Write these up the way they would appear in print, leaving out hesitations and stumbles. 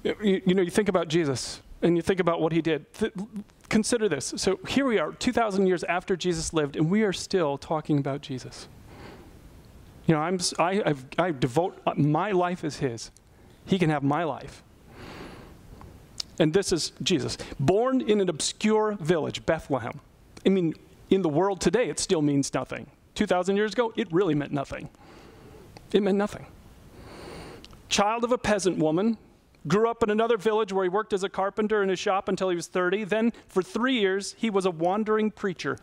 You think about Jesus and you think about what he did. Consider this. So here we are, 2,000 years after Jesus lived, and we are still talking about Jesus. I devote my life as his. He can have my life. And this is Jesus, born in an obscure village, Bethlehem. I mean, in the world today, it still means nothing. 2,000 years ago, it really meant nothing. It meant nothing. Child of a peasant woman, grew up in another village where he worked as a carpenter in his shop until he was 30. Then, for 3 years, he was a wandering preacher.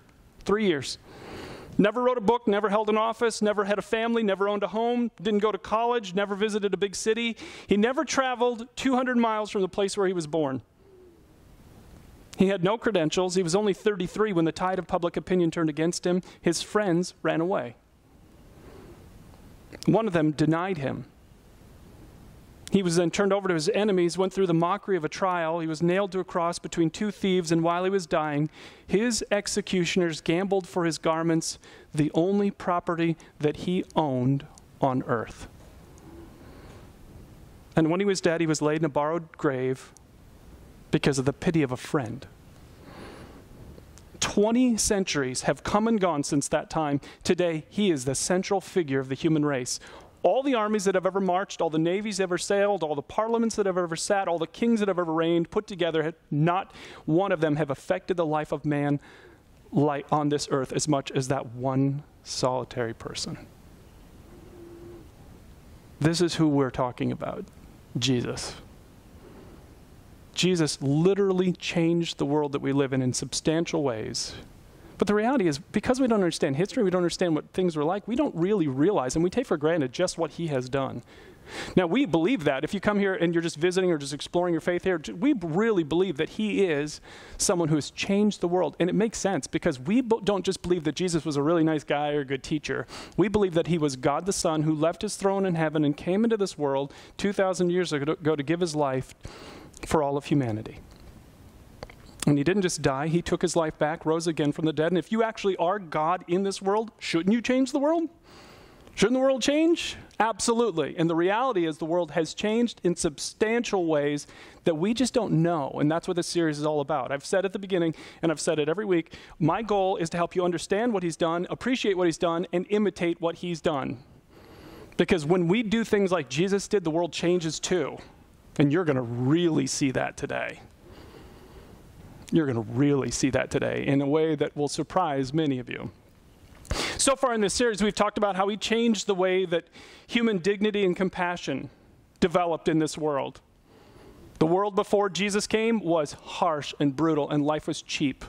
3 years. Never wrote a book, never held an office, never had a family, never owned a home, didn't go to college, never visited a big city. He never traveled 200 miles from the place where he was born. He had no credentials. He was only 33 when the tide of public opinion turned against him. His friends ran away. One of them denied him. He was then turned over to his enemies, went through the mockery of a trial. He was nailed to a cross between two thieves, and while he was dying, his executioners gambled for his garments, the only property that he owned on earth. And when he was dead, he was laid in a borrowed grave because of the pity of a friend. 20 centuries have come and gone since that time. Today, he is the central figure of the human race. All the armies that have ever marched, all the navies ever sailed, all the parliaments that have ever sat, all the kings that have ever reigned, put together, not one of them have affected the life of man on this earth as much as that one solitary person. This is who we're talking about, Jesus. Jesus literally changed the world that we live in substantial ways. But the reality is, because we don't understand history, we don't understand what things were like, we don't really realize, and we take for granted just what he has done. Now, we believe that. If you come here and you're just visiting or just exploring your faith here, we really believe that he is someone who has changed the world. And it makes sense because we don't just believe that Jesus was a really nice guy or a good teacher. We believe that he was God the Son who left his throne in heaven and came into this world 2,000 years ago to give his life for all of humanity. And he didn't just die, he took his life back, rose again from the dead. And if you actually are God in this world, shouldn't you change the world? Shouldn't the world change? Absolutely. And the reality is the world has changed in substantial ways that we just don't know. And that's what this series is all about. I've said at the beginning, and I've said it every week, my goal is to help you understand what he's done, appreciate what he's done, and imitate what he's done. Because when we do things like Jesus did, the world changes too. And you're going to really see that today. You're going to really see that today in a way that will surprise many of you. So far in this series, we've talked about how he changed the way that human dignity and compassion developed in this world. The world before Jesus came was harsh and brutal, and life was cheap.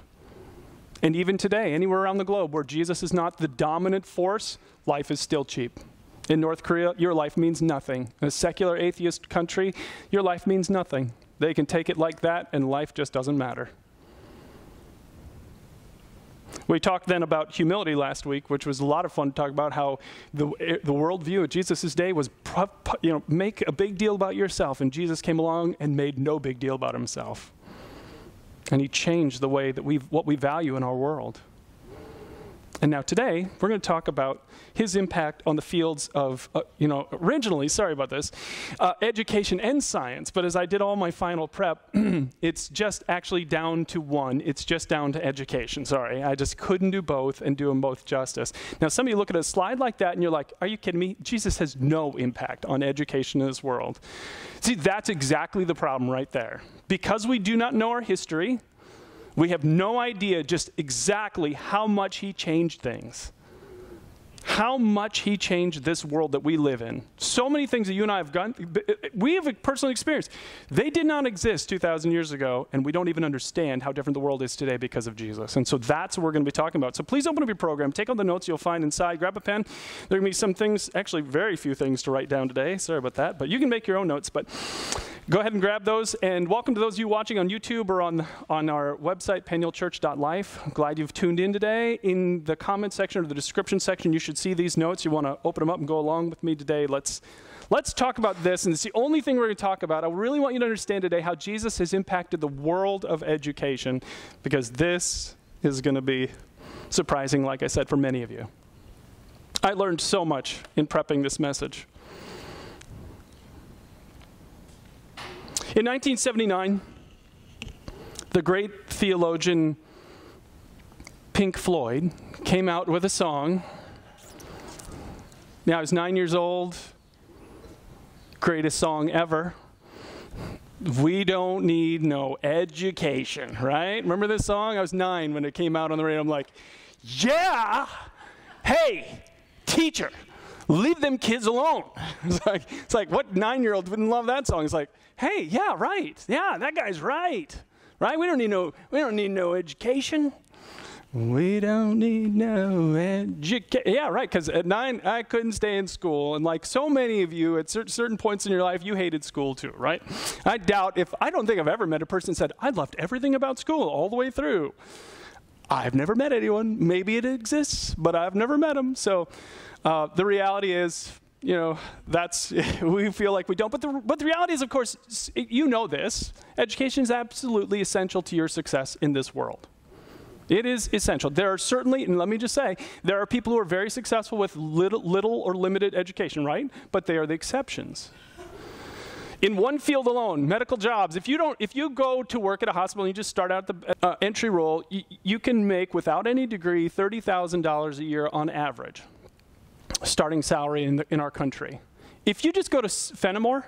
And even today, anywhere around the globe where Jesus is not the dominant force, life is still cheap. In North Korea, your life means nothing. In a secular atheist country, your life means nothing. They can take it like that, and life just doesn't matter. We talked then about humility last week, which was a lot of fun to talk about how the worldview of Jesus' day was, make a big deal about yourself. And Jesus came along and made no big deal about himself. And he changed the way that what we value in our world. And now today, we're going to talk about his impact on the fields of, originally, sorry about this, education and science. But as I did all my final prep, it's just actually down to one. It's just down to education. Sorry, I just couldn't do both and do them both justice. Now, some of you look at a slide like that and you're like, are you kidding me? Jesus has no impact on education in this world. See, that's exactly the problem right there. Because we do not know our history, we have no idea just exactly how much he changed things. How much he changed this world that we live in. So many things that you and I have done, we have a personal experience. They did not exist 2,000 years ago, and we don't even understand how different the world is today because of Jesus. And so that's what we're going to be talking about. So please open up your program. Take all the notes you'll find inside. Grab a pen. There are going to be some things, actually very few things to write down today. Sorry about that. But you can make your own notes. But go ahead and grab those. And welcome to those of you watching on YouTube or on our website, pennielchurch.life. I'm glad you've tuned in today. In the comment section or the description section, you should see these notes. You want to open them up and go along with me today. Let's talk about this. And it's the only thing we're going to talk about. I really want you to understand today how Jesus has impacted the world of education, because this is going to be surprising, like I said, for many of you. I learned so much in prepping this message. In 1979, the great theologian Pink Floyd came out with a song. Now, I was 9 years old. Greatest song ever. We don't need no education, right? Remember this song? I was 9 when it came out on the radio. I'm like, yeah, hey, teacher, leave them kids alone. It's like what 9-year-old wouldn't love that song? It's like, hey, yeah, right. Yeah, that guy's right. Right? We don't need no education. We don't need no education. Yeah, right, because at 9, I couldn't stay in school. And like so many of you, at certain points in your life, you hated school too, right? I don't think I've ever met a person who said, I loved everything about school all the way through. I've never met anyone. Maybe it exists, but I've never met them. So the reality is, we feel like we don't. But the reality is, of course, you know this. Education is absolutely essential to your success in this world. It is essential. There are certainly, and let me just say, there are people who are very successful with little or limited education, right? But they are the exceptions. In one field alone, medical jobs, if you go to work at a hospital and you just start out the entry role, you can make, without any degree, $30,000 a year on average, starting salary in our country. If you just go to Fenimore,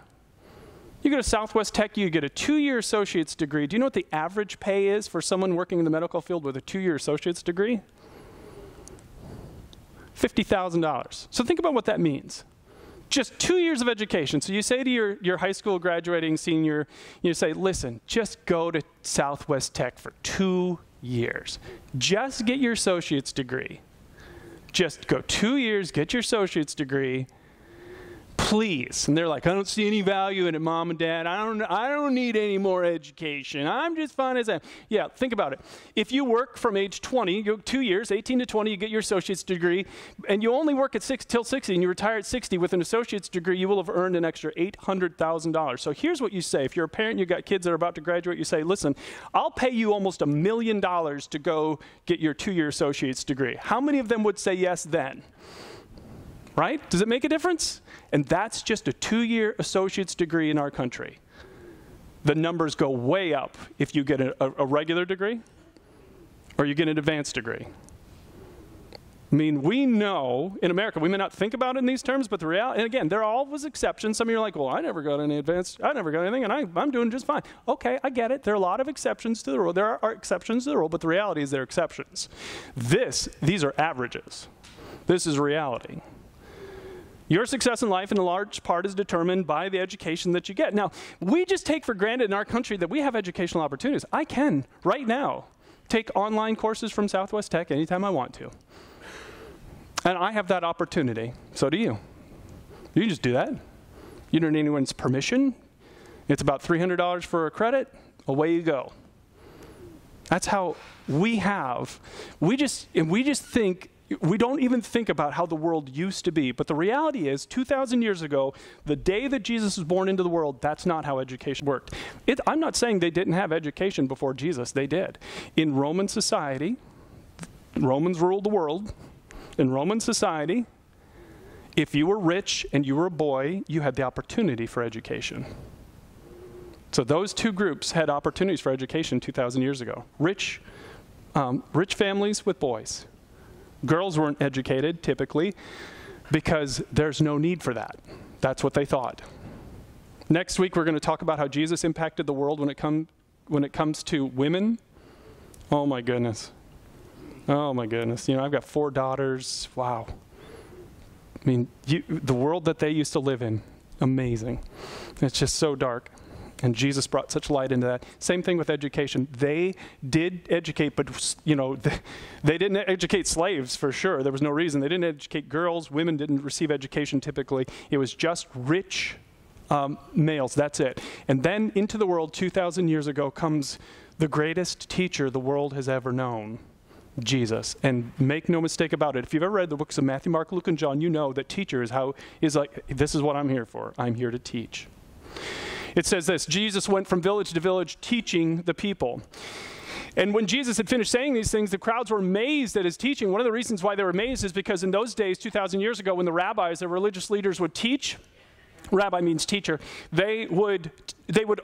you go to Southwest Tech, you get a 2-year associate's degree. Do you know what the average pay is for someone working in the medical field with a 2-year associate's degree? $50,000. So think about what that means. Just 2 years of education. So you say to your high school graduating senior, you say, listen, just go to Southwest Tech for 2 years. Just get your associate's degree. Just go 2 years, get your associate's degree, please. And they're like, I don't see any value in it, Mom and Dad. I don't need any more education. I'm just fine as I am. Yeah, think about it. If you work from age 20, you go 2 years, 18 to 20, you get your associate's degree, and you only work till 60, and you retire at 60 with an associate's degree, you will have earned an extra $800,000. So here's what you say. If you're a parent, you've got kids that are about to graduate, you say, listen, I'll pay you almost $1 million to go get your 2-year associate's degree. How many of them would say yes then? Right? Does it make a difference? And that's just a 2-year associate's degree in our country. The numbers go way up if you get a regular degree or you get an advanced degree. I mean, we know in America, we may not think about it in these terms, but the reality, and again, there are always exceptions. Some of you are like, well, I never got any advanced, I never got anything, and I'm doing just fine. Okay, I get it. There are a lot of exceptions to the rule. There are exceptions to the rule, but the reality is they're exceptions. These are averages. This is reality. Your success in life, in a large part, is determined by the education that you get. Now, we just take for granted in our country that we have educational opportunities. I can, right now, take online courses from Southwest Tech anytime I want to. And I have that opportunity. So do you. You can just do that. You don't need anyone's permission. It's about $300 for a credit. Away you go. That's how we just think. We don't even think about how the world used to be. But the reality is, 2,000 years ago, the day that Jesus was born into the world, that's not how education worked. I'm not saying they didn't have education before Jesus. They did. In Roman society, Romans ruled the world. In Roman society, if you were rich and you were a boy, you had the opportunity for education. So those two groups had opportunities for education 2,000 years ago. Rich families with boys. Girls weren't educated, typically, because there's no need for that. That's what they thought. Next week, we're going to talk about how Jesus impacted the world when it comes to women. Oh, my goodness. Oh, my goodness. I've got 4 daughters. Wow. I mean, the world that they used to live in, amazing. It's just so dark. And Jesus brought such light into that. Same thing with education. They did educate, but they didn't educate slaves for sure. There was no reason. They didn't educate girls. Women didn't receive education typically. It was just rich males. That's it. And then into the world 2,000 years ago comes the greatest teacher the world has ever known, Jesus. And make no mistake about it. If you've ever read the books of Matthew, Mark, Luke, and John, you know that teacher is like, this is what I'm here for. I'm here to teach. It says this, Jesus went from village to village teaching the people. And when Jesus had finished saying these things, the crowds were amazed at his teaching. One of the reasons why they were amazed is because in those days, 2,000 years ago, when the rabbis, the religious leaders would teach, rabbi means teacher, they would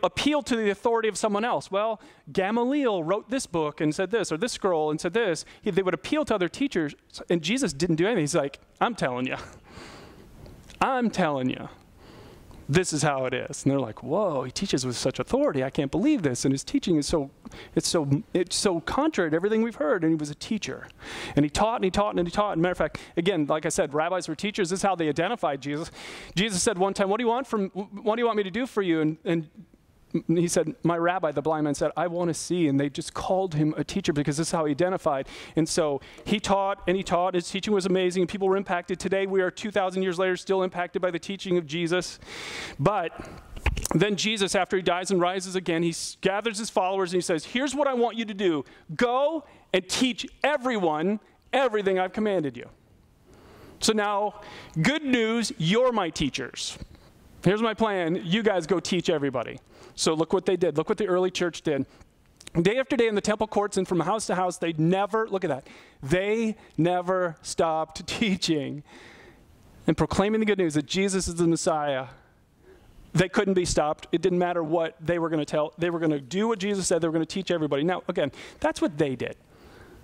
appeal to the authority of someone else. Well, Gamaliel wrote this book and said this, or this scroll and said this. They would appeal to other teachers, and Jesus didn't do anything. He's like, I'm telling you. This is how it is. And they're like, whoa, he teaches with such authority. I can't believe this. And his teaching is it's so contrary to everything we've heard. And he was a teacher. And he taught and he taught and he taught. And matter of fact, again, like I said, rabbis were teachers. This is how they identified Jesus. Jesus said one time, what do you want me to do for you? And he said, my rabbi, the blind man, said, I want to see. And they just called him a teacher because this is how he identified. And so he taught and he taught. His teaching was amazing. People were impacted. Today, we are 2,000 years later still impacted by the teaching of Jesus. But then Jesus, after he dies and rises again, he gathers his followers and he says, here's what I want you to do. Go and teach everyone everything I've commanded you. So now, good news, you're my teachers. Here's my plan. You guys go teach everybody. So look what they did. Look what the early church did. Day after day in the temple courts and from house to house, they never stopped teaching and proclaiming the good news that Jesus is the Messiah. They couldn't be stopped. It didn't matter what they were going to tell. They were going to do what Jesus said. They were going to teach everybody. Now, again, that's what they did.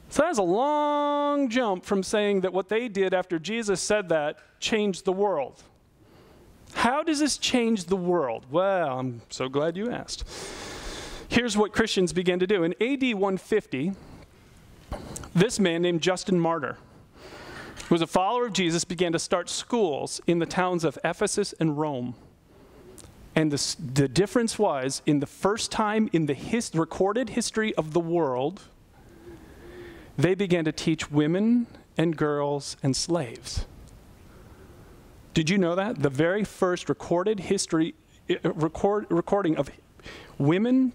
So that's a long jump from saying that what they did after Jesus said that changed the world. How does this change the world? Well, I'm so glad you asked. Here's what Christians began to do. In AD 150, this man named Justin Martyr, who was a follower of Jesus, began to start schools in the towns of Ephesus and Rome. And the difference was, in the first time in the recorded history of the world, they began to teach women and girls and slaves. Did you know that? The very first recorded recording of women,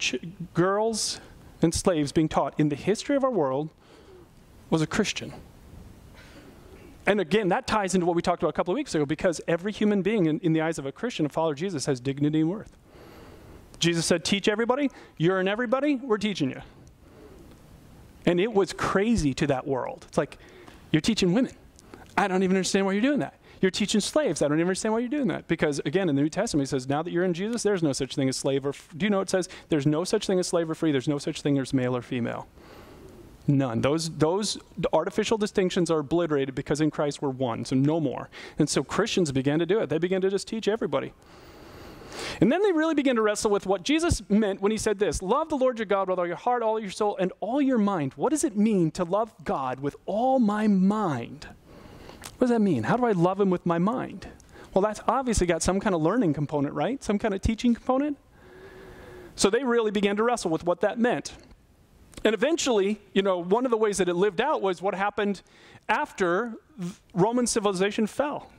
girls, and slaves being taught in the history of our world was a Christian. And again, that ties into what we talked about a couple of weeks ago, because every human being in the eyes of a Christian, a follower of Jesus, has dignity and worth. Jesus said, teach everybody. You're in everybody. We're teaching you. And it was crazy to that world. It's like, you're teaching women. I don't even understand why you're doing that. You're teaching slaves. I don't even understand why you're doing that. Because, again, in the New Testament, it says, now that you're in Jesus, there's no such thing as slave or do you know it says? There's no such thing as slave or free. There's no such thing as male or female. None. Those artificial distinctions are obliterated because in Christ we're one, so no more. And so Christians began to do it. They began to just teach everybody. And then they really began to wrestle with what Jesus meant when he said this, love the Lord your God with all your heart, all your soul, and all your mind. What does it mean to love God with all my mind? What does that mean? How do I love him with my mind? Well, that's obviously got some kind of learning component, right? Some kind of teaching component. So they really began to wrestle with what that meant. And eventually, one of the ways that it lived out was what happened after Roman civilization fell.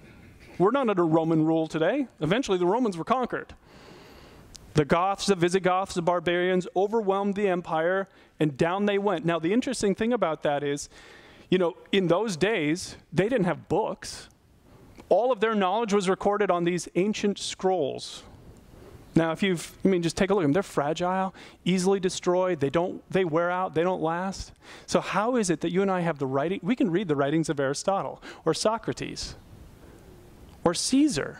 We're not under Roman rule today. Eventually, the Romans were conquered. The Goths, the Visigoths, the barbarians overwhelmed the empire, and down they went. Now, the interesting thing about that is, in those days, they didn't have books. All of their knowledge was recorded on these ancient scrolls. Now, just take a look at them. They're fragile, easily destroyed. They wear out. They don't last. So how is it that you and I have the writing? We can read the writings of Aristotle or Socrates or Caesar.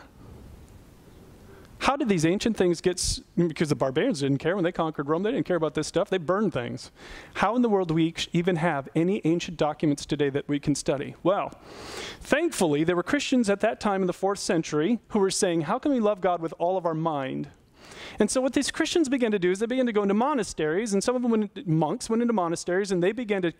How did these ancient things because the barbarians didn't care when they conquered Rome. They didn't care about this stuff. They burned things. How in the world do we even have any ancient documents today that we can study? Well, thankfully, there were Christians at that time in the 4th century who were saying, how can we love God with all of our mind? And so what these Christians began to do is they began to go into monasteries, and some of them monks went into monasteries, and they began to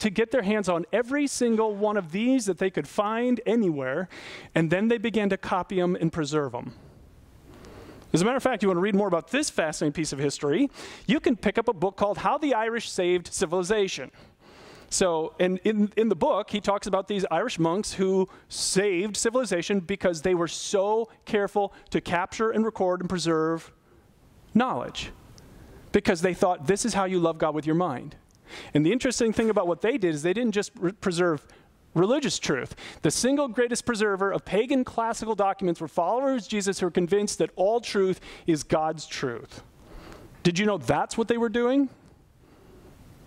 get their hands on every single one of these that they could find anywhere, and then they began to copy them and preserve them. As a matter of fact, you want to read more about this fascinating piece of history, you can pick up a book called How the Irish Saved Civilization. So in the book, he talks about these Irish monks who saved civilization because they were so careful to capture and record and preserve knowledge. Because they thought, this is how you love God with your mind. And the interesting thing about what they did is they didn't just preserve religious truth. The single greatest preserver of pagan classical documents were followers of Jesus who were convinced that all truth is God's truth. Did you know that's what they were doing?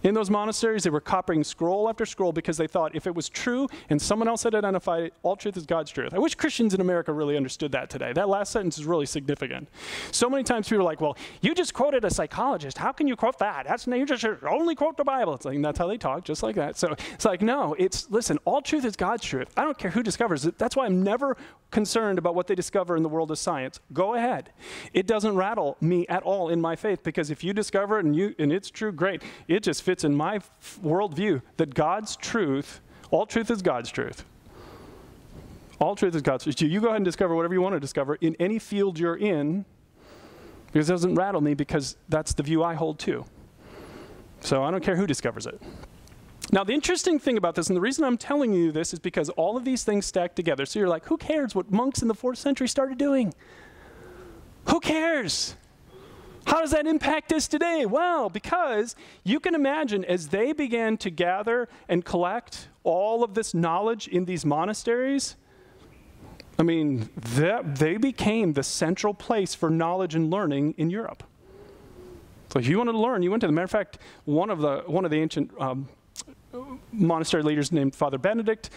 In those monasteries, they were copying scroll after scroll because they thought if it was true and someone else had identified it, all truth is God's truth. I wish Christians in America really understood that today. That last sentence is really significant. So many times people are like, well, you just quoted a psychologist. How can you quote that? You just only quote the Bible. It's like, that's how they talk, just like that. So it's like, no, listen, all truth is God's truth. I don't care who discovers it. That's why I'm never concerned about what they discover in the world of science. Go ahead. It doesn't rattle me at all in my faith, because if you discover it and it's true, great. It just fits in my worldview that God's truth, all truth is God's truth. All truth is God's truth. You go ahead and discover whatever you want to discover in any field you're in, because it doesn't rattle me, because that's the view I hold too. So I don't care who discovers it. Now, the interesting thing about this, and the reason I'm telling you this, is because all of these things stack together. So you're like, who cares what monks in the 4th century started doing? Who cares? How does that impact us today? Well, because you can imagine as they began to gather and collect all of this knowledge in these monasteries, I mean, they became the central place for knowledge and learning in Europe. So if you wanted to learn, you went to them. Matter of fact, one of the ancient monastery leaders named Father Benedict,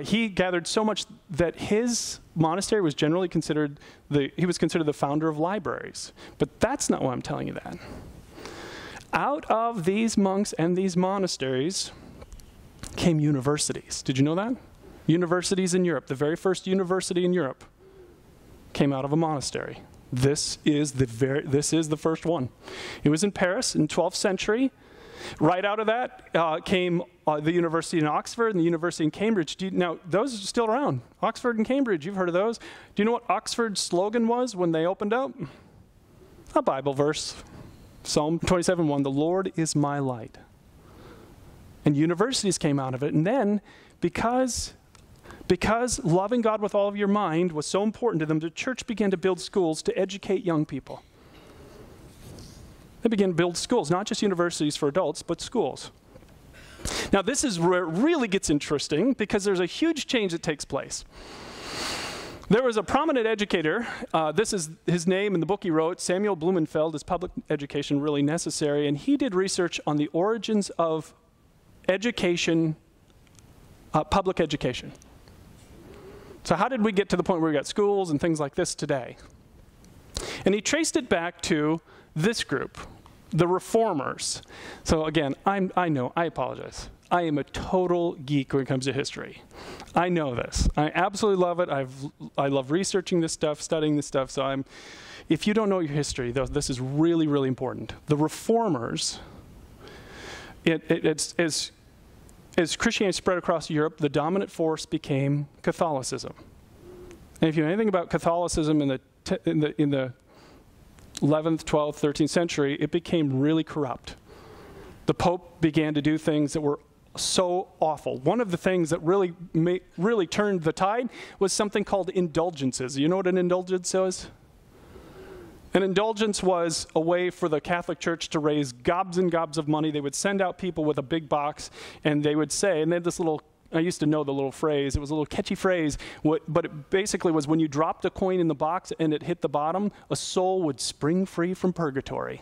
he gathered so much that his monastery was generally considered the founder of libraries. But that's not why I'm telling you that. Out of these monks and these monasteries came universities. Did you know that? Universities in Europe. The very first university in Europe came out of a monastery. This is the first one. It was in Paris in 12th century. Right out of that came the university in Oxford and the university in Cambridge. Now, those are still around. Oxford and Cambridge, you've heard of those. Do you know what Oxford's slogan was when they opened up? A Bible verse. Psalm 27:1, the Lord is my light. And universities came out of it. And then, because loving God with all of your mind was so important to them, the church began to build schools to educate young people. They began to build schools, not just universities for adults, but schools. Now, this is where it really gets interesting, because there's a huge change that takes place. There was a prominent educator, this is his name in the book he wrote, Samuel Blumenfeld, Is Public Education Really Necessary? And he did research on the origins of education, public education. So how did we get to the point where we got schools and things like this today? And he traced it back to this group, the Reformers. So again, I apologize. I am a total geek when it comes to history. I know this. I absolutely love it. I love researching this stuff, studying this stuff. So if you don't know your history, this is really, really important. The Reformers, as Christianity spread across Europe, the dominant force became Catholicism. And if you know anything about Catholicism in the 11th, 12th, 13th century, it became really corrupt. The Pope began to do things that were so awful. One of the things that really turned the tide was something called indulgences. You know what an indulgence is? An indulgence was a way for the Catholic Church to raise gobs and gobs of money. They would send out people with a big box, and they would say, and they had this little, I used to know the little phrase, it was a little catchy phrase, but it basically was when you dropped a coin in the box and it hit the bottom, a soul would spring free from purgatory.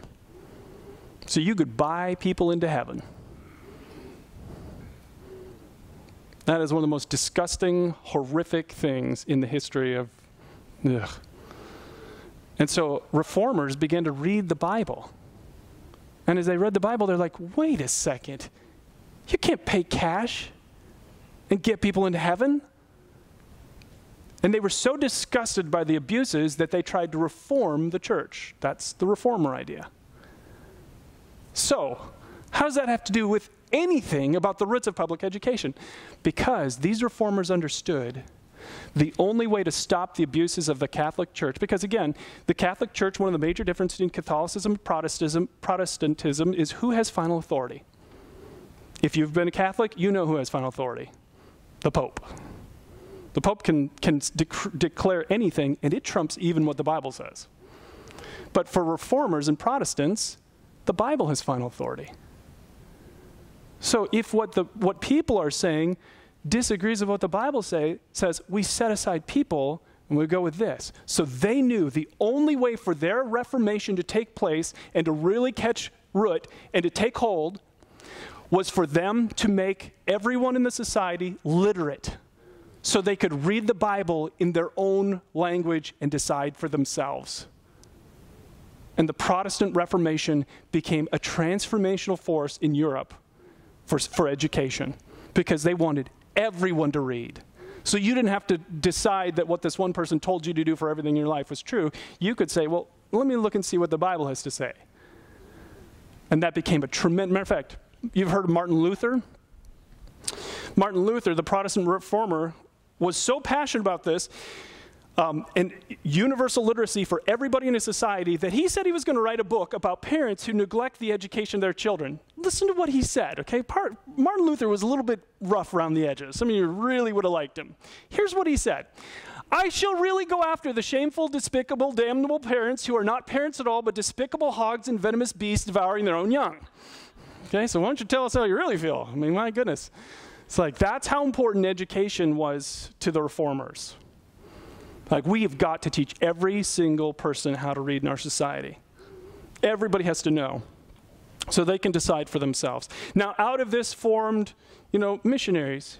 So you could buy people into heaven. That is one of the most disgusting, horrific things in the history of, ugh. And so reformers began to read the Bible. And as they read the Bible, they're like, wait a second, you can't pay cash and get people into heaven? And they were so disgusted by the abuses that they tried to reform the church. That's the reformer idea. So, how does that have to do with anything about the roots of public education? Because these reformers understood the only way to stop the abuses of the Catholic Church, because again, the Catholic Church, one of the major differences between Catholicism and Protestantism is who has final authority. If you've been a Catholic, you know who has final authority. The Pope. The Pope can declare anything, and it trumps even what the Bible says. But for reformers and Protestants, the Bible has final authority. So if what people are saying disagrees with what the Bible says, we set aside people and we go with this. So they knew the only way for their reformation to take place and to really catch root and to take hold was for them to make everyone in the society literate so they could read the Bible in their own language and decide for themselves. And the Protestant Reformation became a transformational force in Europe for education because they wanted everyone to read. So you didn't have to decide that what this one person told you to do for everything in your life was true. You could say, well, let me look and see what the Bible has to say. And that became a tremendous, matter of fact, you've heard of Martin Luther? Martin Luther, the Protestant reformer, was so passionate about this and universal literacy for everybody in his society that he said he was going to write a book about parents who neglect the education of their children. Listen to what he said, okay? Martin Luther was a little bit rough around the edges. Some of you really would have liked him. Here's what he said. I shall really go after the shameful, despicable, damnable parents who are not parents at all, but despicable hogs and venomous beasts devouring their own young. Okay, so why don't you tell us how you really feel? I mean, my goodness. It's like, that's how important education was to the reformers. Like, we have got to teach every single person how to read in our society. Everybody has to know so they can decide for themselves. Now, out of this formed, missionaries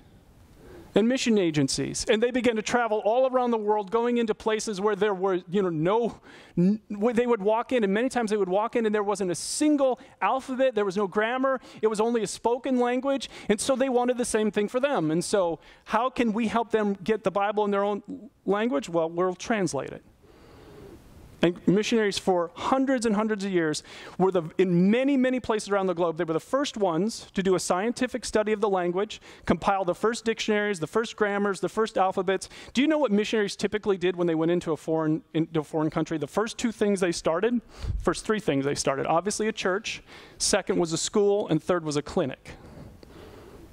and mission agencies. And they began to travel all around the world, going into places where there were, where they would walk in, and many times they would walk in and there wasn't a single alphabet, there was no grammar, it was only a spoken language, and so they wanted the same thing for them. And so how can we help them get the Bible in their own language? Well, we'll translate it. And missionaries for hundreds and hundreds of years were in many, many places around the globe, they were the first ones to do a scientific study of the language, compile the first dictionaries, the first grammars, the first alphabets. Do you know what missionaries typically did when they went into a foreign country? The first three things they started, obviously a church, second was a school, and third was a clinic.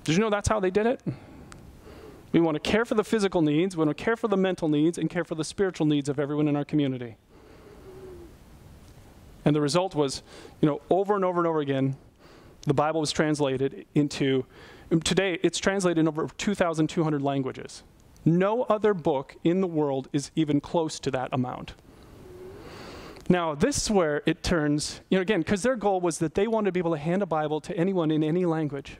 Did you know that's how they did it? We want to care for the physical needs, we want to care for the mental needs, and care for the spiritual needs of everyone in our community. And the result was, over and over and over again, the Bible was translated into, today it's translated in over 2,200 languages. No other book in the world is even close to that amount. Now, this is where it turns, again, because their goal was that they wanted to be able to hand a Bible to anyone in any language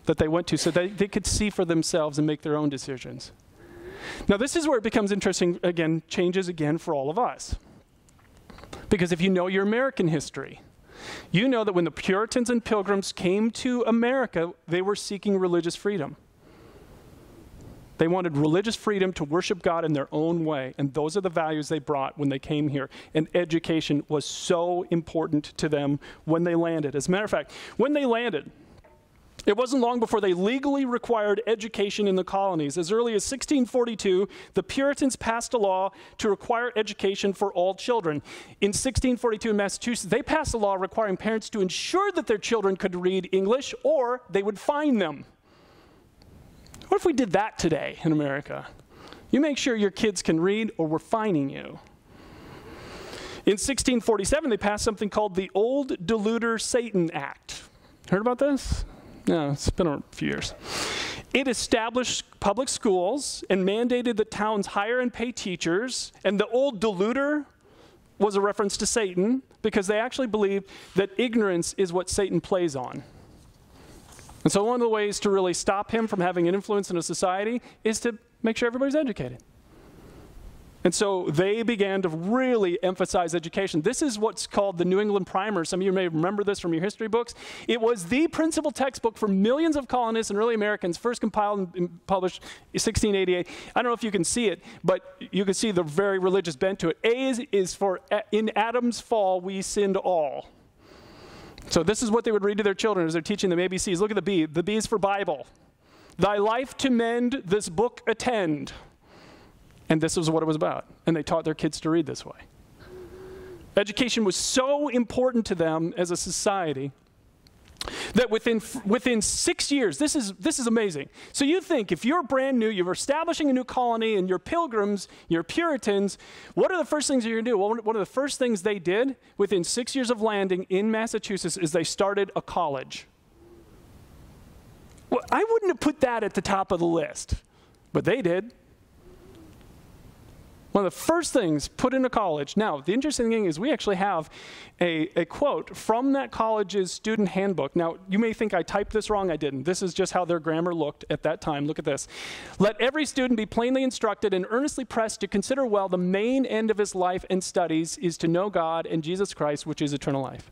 that they went to so they could see for themselves and make their own decisions. Now, this is where it becomes interesting, again, changes again for all of us. Because if you know your American history, you know that when the Puritans and Pilgrims came to America, they were seeking religious freedom. They wanted religious freedom to worship God in their own way, and those are the values they brought when they came here. And education was so important to them when they landed. As a matter of fact, when they landed, it wasn't long before they legally required education in the colonies. As early as 1642, the Puritans passed a law to require education for all children. In 1642 in Massachusetts, they passed a law requiring parents to ensure that their children could read English or they would fine them. What if we did that today in America? You make sure your kids can read or we're fining you. In 1647, they passed something called the Old Deluder Satan Act. Heard about this? No, it's been a few years. It established public schools and mandated that towns hire and pay teachers. And the old deluder was a reference to Satan because they actually believed that ignorance is what Satan plays on. And so one of the ways to really stop him from having an influence in a society is to make sure everybody's educated. And so they began to really emphasize education. This is what's called the New England Primer. Some of you may remember this from your history books. It was the principal textbook for millions of colonists and early Americans, first compiled and published in 1688. I don't know if you can see it, but you can see the very religious bent to it. A is for, in Adam's fall, we sinned all. So this is what they would read to their children as they're teaching them ABCs. Look at the B. The B is for Bible. Thy life to mend, this book attend. And this was what it was about. And they taught their kids to read this way. Education was so important to them as a society that within 6 years, this is amazing. So you think if you're brand new, you're establishing a new colony, and you're Pilgrims, you're Puritans, what are the first things you're going to do? Well, one of the first things they did within 6 years of landing in Massachusetts is they started a college. Well, I wouldn't have put that at the top of the list, but they did. One of the first things put into college. Now, the interesting thing is we actually have a quote from that college's student handbook. Now, you may think I typed this wrong. I didn't. This is just how their grammar looked at that time. Look at this. Let every student be plainly instructed and earnestly pressed to consider well the main end of his life and studies is to know God and Jesus Christ, which is eternal life.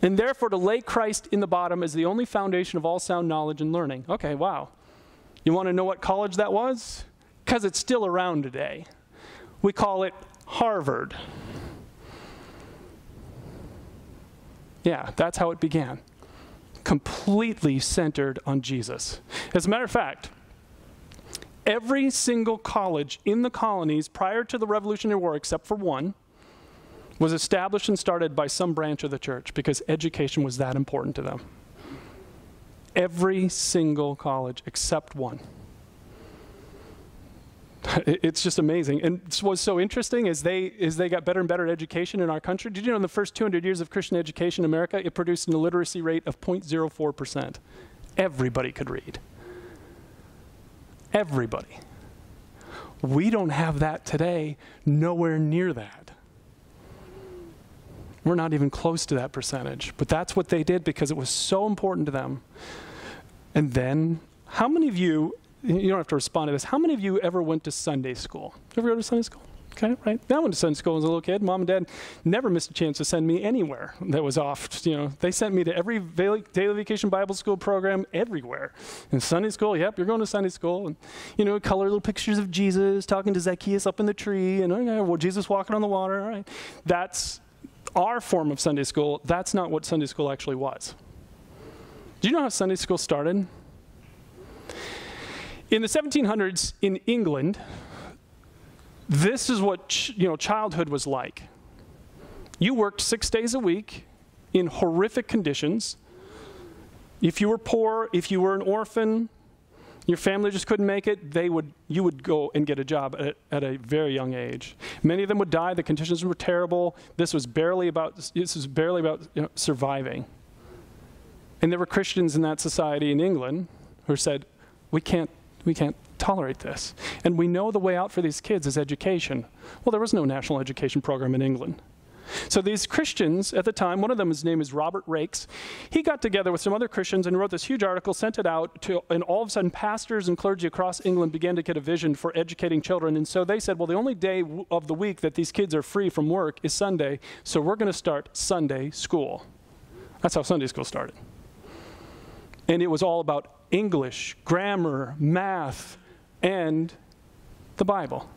And therefore to lay Christ in the bottom as the only foundation of all sound knowledge and learning. Okay, wow. You want to know what college that was? Because it's still around today. We call it Harvard. Yeah, that's how it began. Completely centered on Jesus. As a matter of fact, every single college in the colonies prior to the Revolutionary War, except for one, was established and started by some branch of the church because education was that important to them. Every single college except one. It's just amazing. And what's so interesting is they got better and better at education in our country. Did you know in the first 200 years of Christian education in America, it produced an illiteracy rate of 0.04%. Everybody could read. Everybody. We don't have that today, nowhere near that. We're not even close to that percentage. But that's what they did because it was so important to them. And then, how many of you don't have to respond to this, how many of you ever went to Sunday school? Ever go to Sunday school? Okay, right? I went to Sunday school as a little kid. Mom and Dad never missed a chance to send me anywhere that was off. They sent me to every daily vacation Bible school program everywhere. In Sunday school, yep, you're going to Sunday school. And, color little pictures of Jesus talking to Zacchaeus up in the tree. And Jesus walking on the water. All right. That's our form of Sunday school. That's not what Sunday school actually was. Do you know how Sunday school started? In the 1700s in England, this is what childhood was like. You worked 6 days a week in horrific conditions. If you were poor, if you were an orphan, your family just couldn't make it, you would go and get a job at a very young age. Many of them would die. The conditions were terrible. This was barely about surviving. And there were Christians in that society in England who said, we can't tolerate this. And we know the way out for these kids is education. Well, there was no national education program in England. So these Christians at the time, one of them, his name is Robert Raikes, he got together with some other Christians and wrote this huge article, sent it out, and all of a sudden pastors and clergy across England began to get a vision for educating children. And so they said, well, the only day of the week that these kids are free from work is Sunday, so we're going to start Sunday school. That's how Sunday school started. And it was all about English, grammar, math, and the Bible.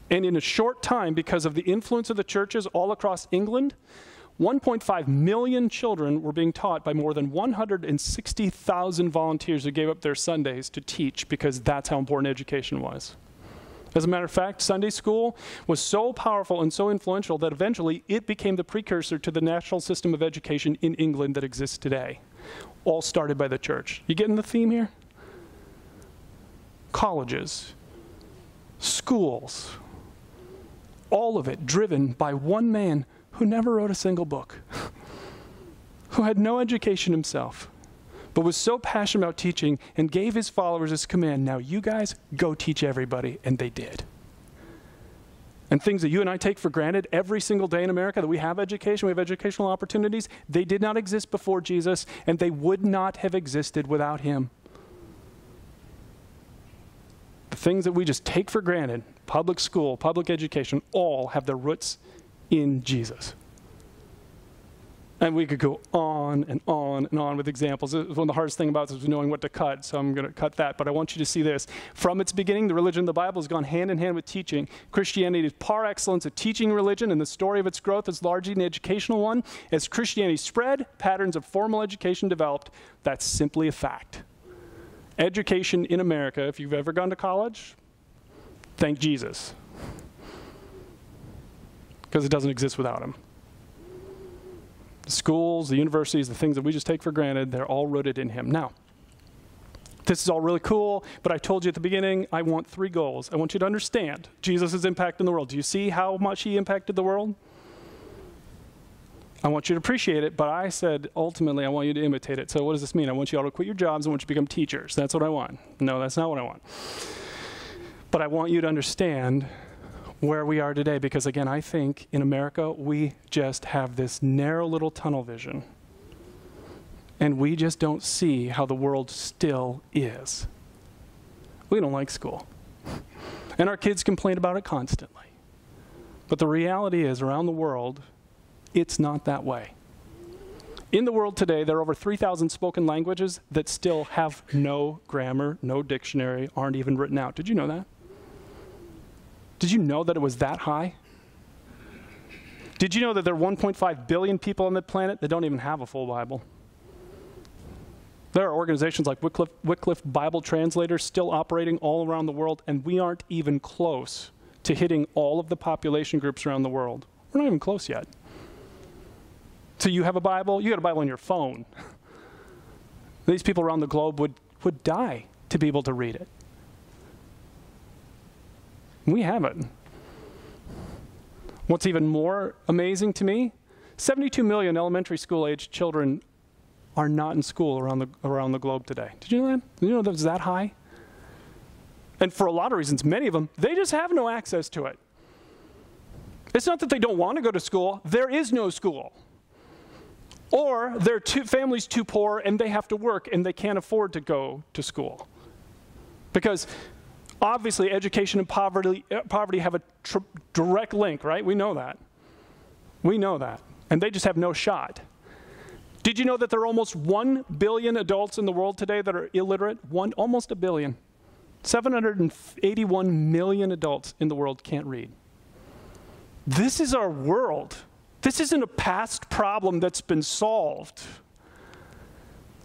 And in a short time, because of the influence of the churches all across England, 1.5 million children were being taught by more than 160,000 volunteers who gave up their Sundays to teach because that's how important education was. As a matter of fact, Sunday school was so powerful and so influential that eventually it became the precursor to the national system of education in England that exists today. All started by the church. You getting the theme here? Colleges, schools, all of it driven by one man who never wrote a single book, who had no education himself, but was so passionate about teaching and gave his followers this command, now you guys go teach everybody, and they did. And things that you and I take for granted every single day in America, that we have education, we have educational opportunities, they did not exist before Jesus, and they would not have existed without him. The things that we just take for granted, public school, public education, all have their roots in Jesus. And we could go on and on and on with examples. One of the hardest things about this was knowing what to cut, so I'm going to cut that. But I want you to see this. From its beginning, the religion of the Bible has gone hand in hand with teaching. Christianity is par excellence a teaching religion, and the story of its growth is largely an educational one. As Christianity spread, patterns of formal education developed. That's simply a fact. Education in America, if you've ever gone to college, thank Jesus. Because it doesn't exist without him. The schools, the universities, the things that we just take for granted, they're all rooted in him. Now, this is all really cool, but I told you at the beginning, I want 3 goals. I want you to understand Jesus' impact in the world. Do you see how much he impacted the world? I want you to appreciate it, but I said, ultimately, I want you to imitate it. So what does this mean? I want you all to quit your jobs. I want you to become teachers. That's what I want. No, that's not what I want. But I want you to understand where we are today, because again, I think in America, we just have this narrow little tunnel vision. And we just don't see how the world still is. We don't like school. And our kids complain about it constantly. But the reality is, around the world, it's not that way. In the world today, there are over 3,000 spoken languages that still have no grammar, no dictionary, aren't even written out. Did you know that? Did you know that it was that high? Did you know that there are 1.5 billion people on the planet that don't even have a full Bible? There are organizations like Wycliffe Bible Translators still operating all around the world, and we aren't even close to hitting all of the population groups around the world. We're not even close yet. So you have a Bible, you got a Bible on your phone. These people around the globe would die to be able to read it. We haven't. What's even more amazing to me, 72 million elementary school age children are not in school around the globe today. Did you know that? Did you know that was that high? And for a lot of reasons, many of them, they just have no access to it. It's not that they don't want to go to school, there is no school. Or their family's too poor and they have to work and they can't afford to go to school. Because obviously education and poverty have a direct link, right? We know that. We know that. And they just have no shot. Did you know that there are almost 1 billion adults in the world today that are illiterate? Almost a billion. 781 million adults in the world can't read. This is our world. This isn't a past problem that's been solved.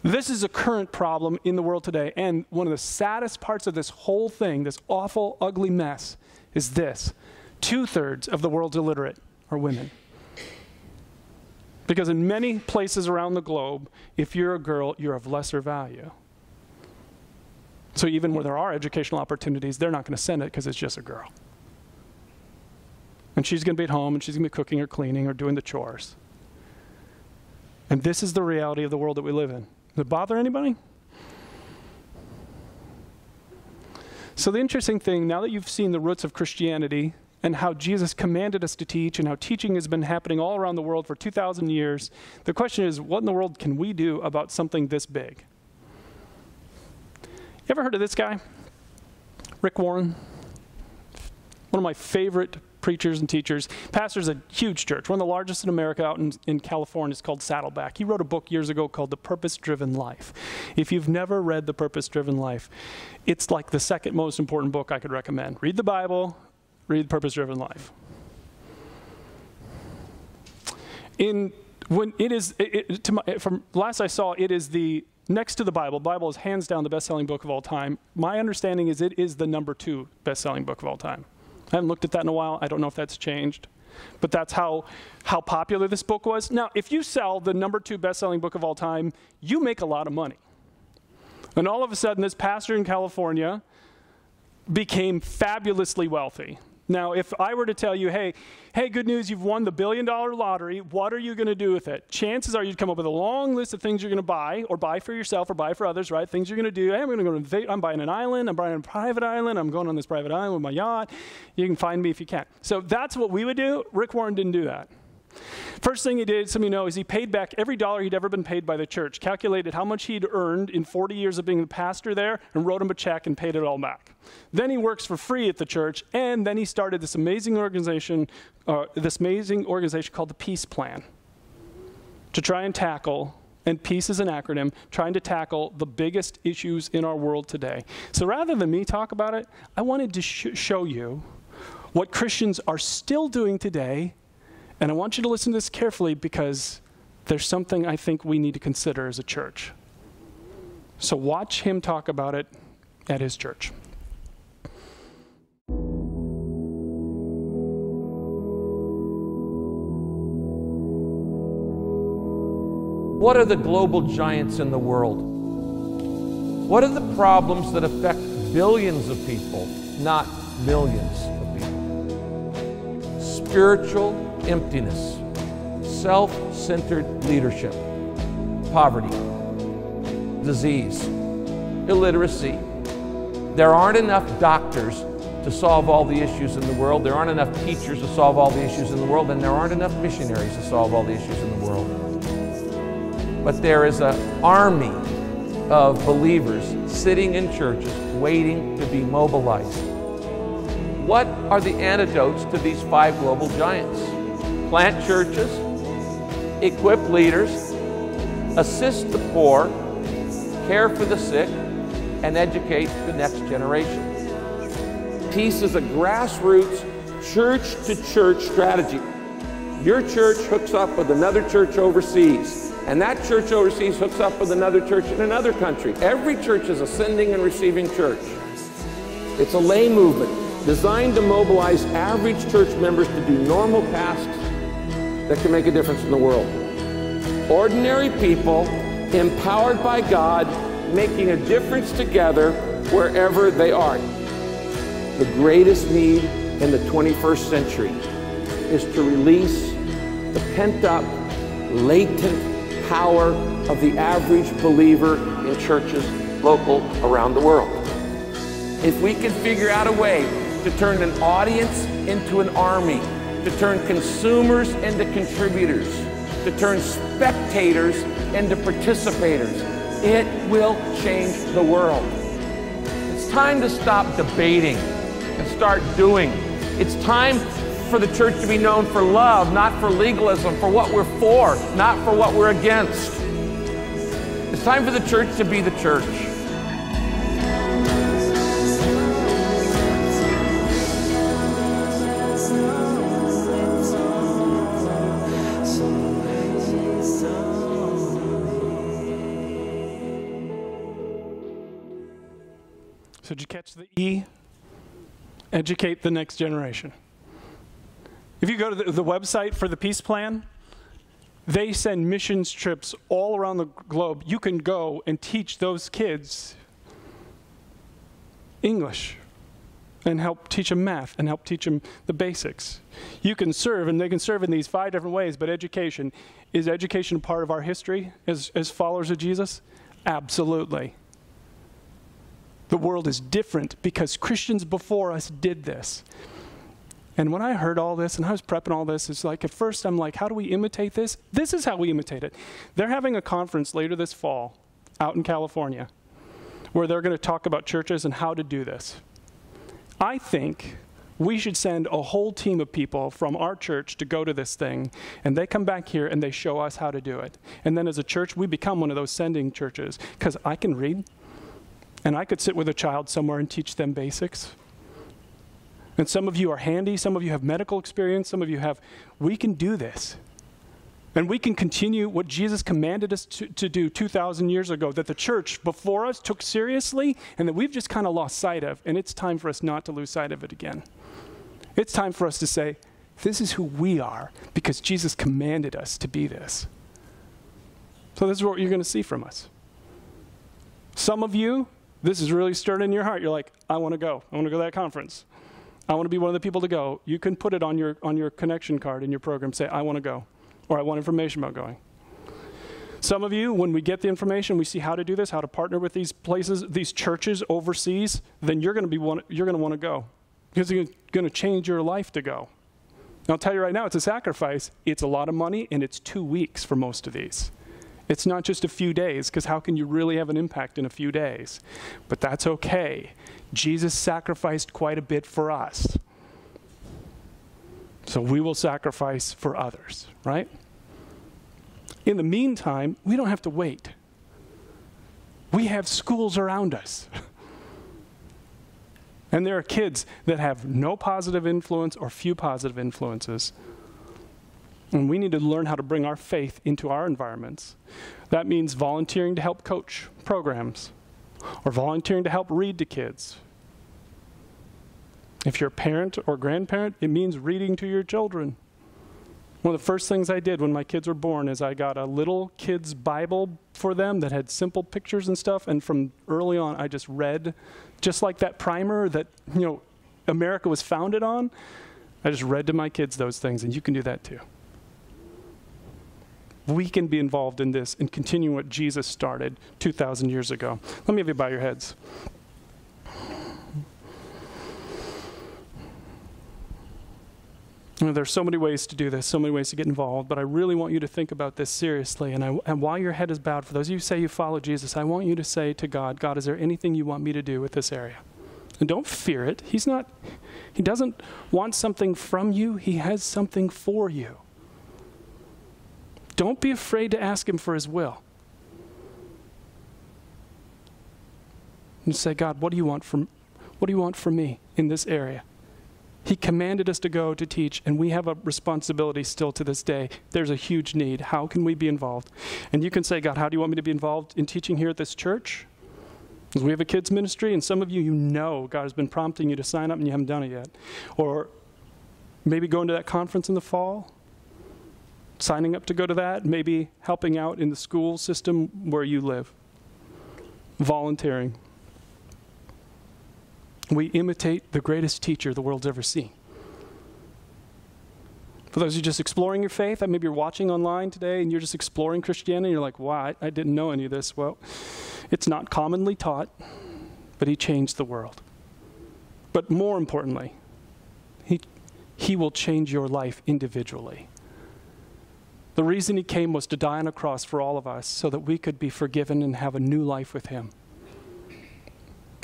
This is a current problem in the world today. And one of the saddest parts of this whole thing, this awful, ugly mess, is this. 2/3 of the world's illiterate are women. Because in many places around the globe, if you're a girl, you're of lesser value. So even where there are educational opportunities, they're not going to send it because it's just a girl. And she's going to be at home, and she's going to be cooking or cleaning or doing the chores. And this is the reality of the world that we live in. Does it bother anybody? So the interesting thing, now that you've seen the roots of Christianity and how Jesus commanded us to teach and how teaching has been happening all around the world for 2,000 years, the question is, what in the world can we do about something this big? You ever heard of this guy? Rick Warren? One of my favorite preachers and teachers. Pastors a huge church, one of the largest in America out in California. It's called Saddleback. He wrote a book years ago called The Purpose-Driven Life. If you've never read The Purpose-Driven Life, it's like the second most important book I could recommend. Read the Bible, read The Purpose-Driven Life. From last I saw, it is the next to the Bible. Bible is hands down the best-selling book of all time. My understanding is it is the #2 best-selling book of all time. I haven't looked at that in a while. I don't know if that's changed. But that's how popular this book was. Now, if you sell the #2 best-selling book of all time, you make a lot of money. And all of a sudden, this pastor in California became fabulously wealthy. Now, if I were to tell you, hey, good news, you've won the $1 billion lottery, what are you going to do with it? Chances are you'd come up with a long list of things you're going to buy, or buy for yourself, or buy for others, right? Things you're going to do. Hey, I'm buying an island, I'm buying a private island, I'm going on this private island with my yacht. You can find me if you can. So that's what we would do. Rick Warren didn't do that. First thing he did, some of you know, is he paid back every dollar he'd ever been paid by the church, calculated how much he'd earned in 40 years of being the pastor there, and wrote him a check and paid it all back. Then he works for free at the church, and then he started this amazing organization called the Peace Plan to try and tackle, and peace is an acronym, trying to tackle the biggest issues in our world today. So rather than me talk about it, I wanted to show you what Christians are still doing today. And I want you to listen to this carefully because there's something I think we need to consider as a church. So watch him talk about it at his church. What are the global giants in the world? What are the problems that affect billions of people, not millions of people? Spiritual emptiness, self-centered leadership, poverty, disease, illiteracy. There aren't enough doctors to to solve all the issues in the world. There aren't enough teachers to solve all the issues in the world, and there aren't enough missionaries to solve all the issues in the world. But there is an army of believers sitting in churches waiting to be mobilized. What are the antidotes to these 5 global giants? Plant churches, equip leaders, assist the poor, care for the sick, and educate the next generation. Peace is a grassroots, church-to-church strategy. Your church hooks up with another church overseas, and that church overseas hooks up with another church in another country. Every church is a sending and receiving church. It's a lay movement designed to mobilize average church members to do normal tasks that can make a difference in the world. Ordinary people, empowered by God, making a difference together wherever they are. The greatest need in the 21st century is to release the pent-up, latent power of the average believer in churches local around the world. If we can figure out a way to turn an audience into an army, to turn consumers into contributors, to turn spectators into participators, it will change the world. It's time to stop debating and start doing. It's time for the church to be known for love, not for legalism, for what we're for, not for what we're against. It's time for the church to be the church. So did you catch the E? Educate the next generation. If you go to the website for the Peace Plan, they send missions trips all around the globe. You can go and teach those kids English and help teach them math and help teach them the basics. You can serve, and they can serve in these 5 different ways, but education, is education part of our history as followers of Jesus? Absolutely. The world is different because Christians before us did this. And when I heard all this and I was prepping all this, it's like at first I'm like, how do we imitate this? This is how we imitate it. They're having a conference later this fall out in California where they're going to talk about churches and how to do this. I think we should send a whole team of people from our church to go to this thing, and they come back here and they show us how to do it. And then as a church, we become one of those sending churches because I can read. And I could sit with a child somewhere and teach them basics. And some of you are handy, some of you have medical experience, some of you have, we can do this. And we can continue what Jesus commanded us to do 2,000 years ago, that the church before us took seriously and that we've just kind of lost sight of. And it's time for us not to lose sight of it again. It's time for us to say, this is who we are because Jesus commanded us to be this. So this is what you're going to see from us. Some of you, this is really stirred in your heart. You're like, I want to go. I want to go to that conference. I want to be one of the people to go. You can put it on your connection card in your program. Say, I want to go. Or I want information about going. Some of you, when we get the information, we see how to do this, how to partner with these places, these churches overseas, then you're going to want to go. Because it's going to change your life to go. And I'll tell you right now, it's a sacrifice. It's a lot of money, and it's 2 weeks for most of these. It's not just a few days, because how can you really have an impact in a few days? But that's okay. Jesus sacrificed quite a bit for us. So we will sacrifice for others, right? In the meantime, we don't have to wait. We have schools around us. And there are kids that have no positive influence or few positive influences. And we need to learn how to bring our faith into our environments. That means volunteering to help coach programs or volunteering to help read to kids. If you're a parent or grandparent, it means reading to your children. One of the first things I did when my kids were born is I got a little kid's Bible for them that had simple pictures and stuff. And from early on, I just read, just like that primer that, America was founded on. I just read to my kids those things, and you can do that too. We can be involved in this and continue what Jesus started 2,000 years ago. Let me have you bow your heads. There's so many ways to do this, so many ways to get involved, but I really want you to think about this seriously. And while your head is bowed, for those of you who say you follow Jesus, I want you to say to God, God, is there anything you want me to do with this area? And don't fear it. He doesn't want something from you. He has something for you. Don't be afraid to ask him for his will. And say, God, what do you want from me in this area? He commanded us to go to teach, and we have a responsibility still to this day. There's a huge need. How can we be involved? And you can say, God, how do you want me to be involved in teaching here at this church? Because we have a kids ministry, and some of you know God has been prompting you to sign up and you haven't done it yet. Or maybe going to that conference in the fall, signing up to go to that, maybe helping out in the school system where you live, volunteering. We imitate the greatest teacher the world's ever seen. For those of you just exploring your faith, maybe you're watching online today and you're just exploring Christianity, and you're like, wow, I didn't know any of this. Well, it's not commonly taught, but he changed the world. But more importantly, he will change your life individually. The reason he came was to die on a cross for all of us so that we could be forgiven and have a new life with him.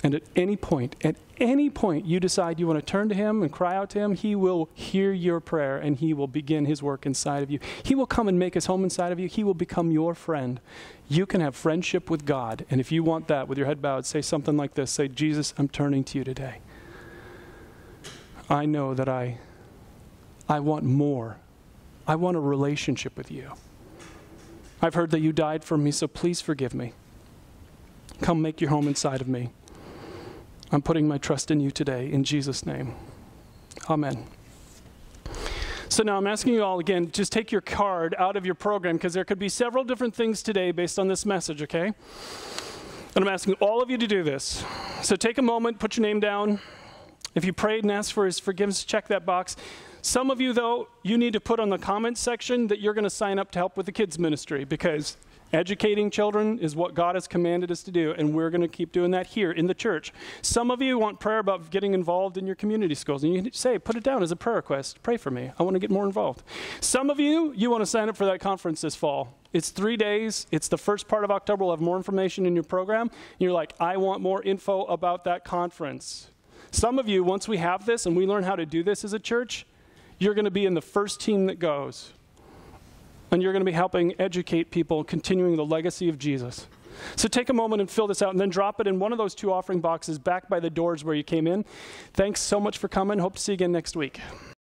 And at any point you decide you want to turn to him and cry out to him, he will hear your prayer and he will begin his work inside of you. He will come and make his home inside of you. He will become your friend. You can have friendship with God. And if you want that, with your head bowed, say something like this. Say, Jesus, I'm turning to you today. I know that I want more. I want a relationship with you. I've heard that you died for me, so please forgive me. Come make your home inside of me. I'm putting my trust in you today, in Jesus' name. Amen. So now I'm asking you all again, just take your card out of your program, because there could be several different things today based on this message, okay? And I'm asking all of you to do this. So take a moment, put your name down. If you prayed and asked for his forgiveness, check that box. Some of you, though, you need to put on the comments section that you're going to sign up to help with the kids ministry, because educating children is what God has commanded us to do, and we're going to keep doing that here in the church. Some of you want prayer about getting involved in your community schools, and you can say, put it down as a prayer request. Pray for me. I want to get more involved. Some of you want to sign up for that conference this fall. It's 3 days. It's the first part of October. We'll have more information in your program. And you're like, I want more info about that conference. Some of you, once we have this and we learn how to do this as a church, you're going to be in the first team that goes. And you're going to be helping educate people, continuing the legacy of Jesus. So take a moment and fill this out, and then drop it in one of those 2 offering boxes back by the doors where you came in. Thanks so much for coming. Hope to see you again next week.